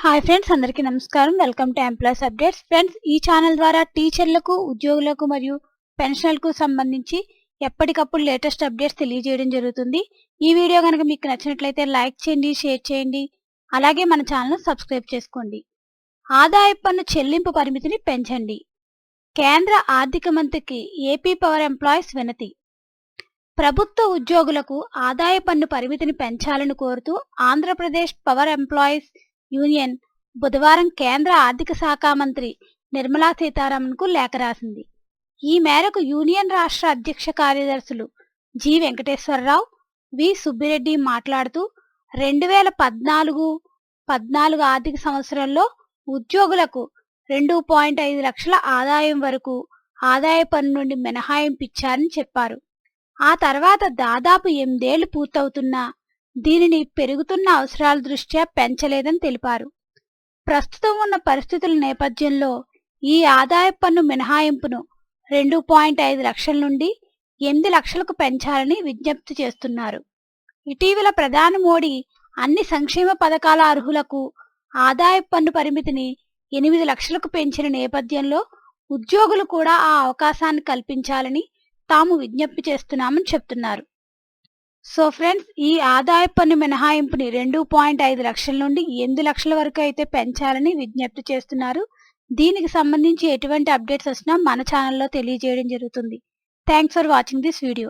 Hi friends, అందరికీ నమస్కారం. Welcome to employees updates. Friends, ఈ ఛానల్ ద్వారా టీచర్లకు, ఉద్యోగులకు మరియు పెన్షనర్లకు సంబంధించి ఎప్పటికప్పుడు లేటెస్ట్ అప్డేట్స్ తెలియజేయడం జరుగుతుంది. ఈ వీడియో కనుక మీకు నచ్చినట్లయితే లైక్ చేయండి, షేర్ చేయండి. అలాగే మన ఛానల్ను సబ్స్క్రైబ్ చేసుకోండి. ఆదాయపు పన్ను చెల్లింపు పరిమితిని పెంచండి. కేంద్ర ఆర్థిక మంత్రికి ఏపీ పవర్ ఎంప్లాయీస్ వినతి. ప్రభుత్వ ఉద్యోగులకు ఆదాయ పన్ను పరిమితిని పెంచాలని కోరుతూ ఆంధ్రప్రదేశ్ పవర్ ఎంప్లాయీస్ యూనియన్ బుధవారం కేంద్ర ఆర్థిక శాఖ మంత్రి నిర్మలా సీతారామన్కు లేఖ రాసింది. ఈ మేరకు యూనియన్ రాష్ట్ర అధ్యక్ష కార్యదర్శులు జి వెంకటేశ్వరరావు, వి సుబ్బిరెడ్డి మాట్లాడుతూ 2014 ఆర్థిక సంవత్సరంలో ఉద్యోగులకు 2.5 లక్షల ఆదాయం వరకు ఆదాయ పన్ను నుండి మినహాయింపు ఇచ్చారని చెప్పారు. ఆ తర్వాత దాదాపు 8 ఏళ్లు పూర్తవుతున్నా దీనిని పెరుగుతున్న అవసరాల దృష్ట్యా పెంచలేదని తెలిపారు. ప్రస్తుతం ఉన్న పరిస్థితుల నేపథ్యంలో ఈ ఆదాయ పన్ను మినహాయింపును 2.5 లక్షల నుండి 8 లక్షలకు పెంచాలని విజ్ఞప్తి చేస్తున్నారు. ఇటీవల ప్రధాని మోడీ అన్ని సంక్షేమ పథకాల అర్హులకు ఆదాయ పన్ను పరిమితిని 8 లక్షలకు పెంచిన నేపథ్యంలో ఉద్యోగులు కూడా ఆ అవకాశాన్ని కల్పించాలని తాము విజ్ఞప్తి చేస్తున్నామని చెప్తున్నారు. సో ఫ్రెండ్స్, ఈ ఆదాయ పన్ను మినహాయింపుని 2.5 లక్షల నుండి 8 లక్షల వరకు అయితే పెంచాలని విజ్ఞప్తి చేస్తున్నారు. దీనికి సంబంధించి ఎటువంటి అప్డేట్స్ వచ్చినా మన ఛానల్లో తెలియజేయడం జరుగుతుంది. Thanks for watching this video.